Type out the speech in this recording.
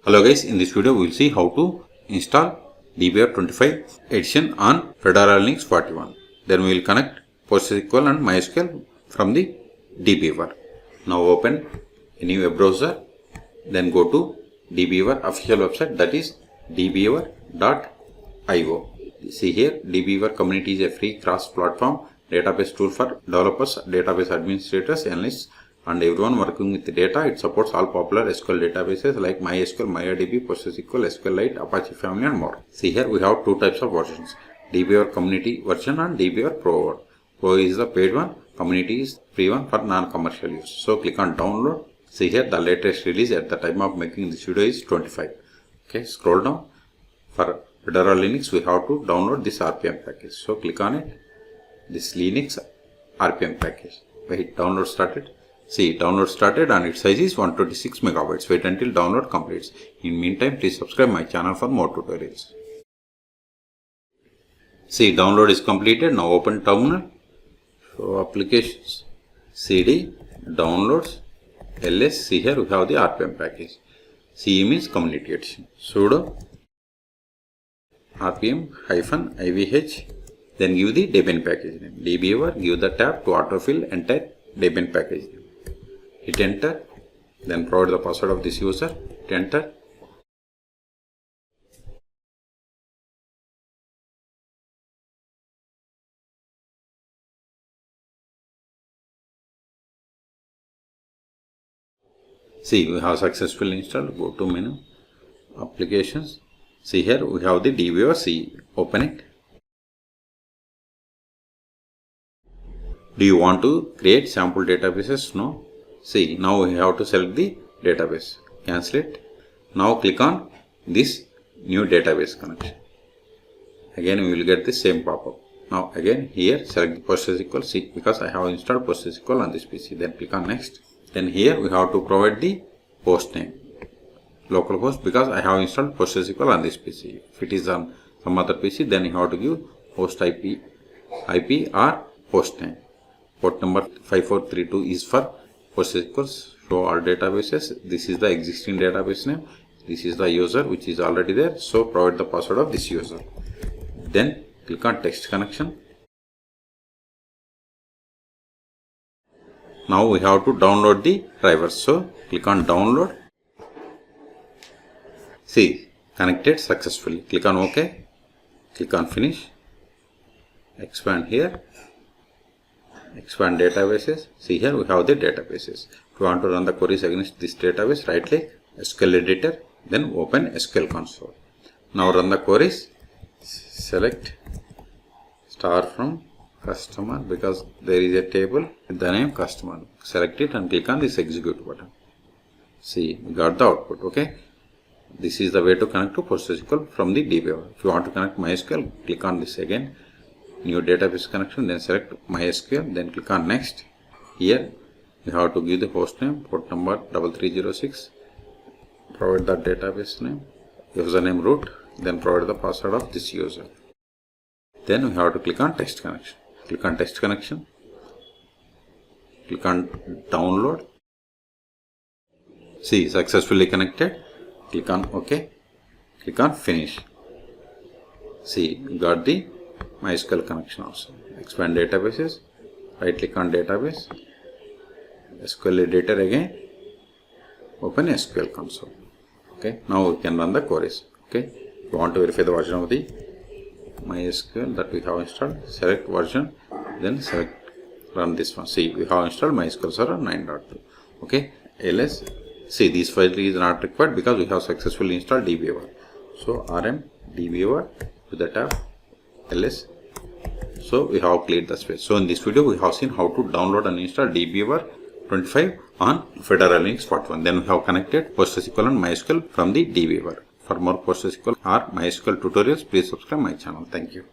Hello guys, in this video we will see how to install DBeaver 25 edition on Fedora Linux 41. Then we will connect PostgreSQL and MySQL from the DBeaver. Now open any web browser, then go to DBeaver official website, that is dbeaver.io. See here, DBeaver community is a free cross-platform database tool for developers, database administrators, analysts, and everyone working with data. It supports all popular SQL databases like MySQL, MariaDB, PostgreSQL, SQLite, Apache family, and more. See here, we have two types of versions: DBeaver community version and DBeaver Pro. Pro is the paid one, community is free one for non-commercial use. So click on download. See here, the latest release at the time of making this video is 25. Okay, scroll down. For Fedora Linux, we have to download this RPM package. So click on it. This Linux RPM package. Wait, download started. See, download started and its size is 126 megabytes. Wait until download completes. In meantime, please subscribe my channel for more tutorials. See, download is completed. Now open terminal. So applications, CD, downloads, ls. See here we have the RPM package. CE means community edition. Sudo rpm-ivh. Then give the Debian package name. DBeaver, give the tab to autofill entire Debian package name. Hit enter. Then provide the password of this user. Hit enter. See, we have successfully installed. Go to menu, applications. See here we have the DBeaver CE. Open it. Do you want to create sample databases? No. See, now we have to select the database. Cancel it. Now click on this new database connection. Again we will get the same pop-up. Now again here select the PostgreSQL. See, because I have installed PostgreSQL on this PC. Then click on next. Then here we have to provide the host name. Localhost, because I have installed PostgreSQL on this PC. If it is on some other PC, then you have to give host IP or host name. Port number 5432 is for PostgreSQL. Show all databases. This is the existing database name. This is the user which is already there. So provide the password of this user. Then click on text connection. Now we have to download the drivers. So click on download. See, connected successfully. Click on OK. Click on finish. Expand here. Expand databases. See here we have the databases. If you want to run the queries against this database, right click, SQL editor, then open SQL console. Now run the queries. Select star from customer, because there is a table with the name customer. Select it and click on this execute button. See, we got the output. Okay. This is the way to connect to PostgreSQL from the DBeaver. If you want to connect MySQL, click on this again. New database connection, then select MySQL, then click on next. Here you have to give the host name, port number 3306, provide the database name, username root, then provide the password of this user. Then we have to click on text connection. Click on text connection, click on download. See, successfully connected. Click on OK, click on finish. See, got the MySQL connection also. Expand databases, right click on database, SQL editor again, open SQL console. Okay, now we can run the queries. Okay, if you want to verify the version of the MySQL that we have installed, select version, then select run this one. See, we have installed MySQL Server 9.2. Okay, ls. See, this file is not required because we have successfully installed DBeaver. So rm DBeaver to the tab ls. So we have cleared the space. So in this video we have seen how to download and install DBeaver 25 on Fedora Linux 41. Then we have connected PostgreSQL and MySQL from the DBeaver. For more PostgreSQL or MySQL tutorials, please subscribe my channel. Thank you.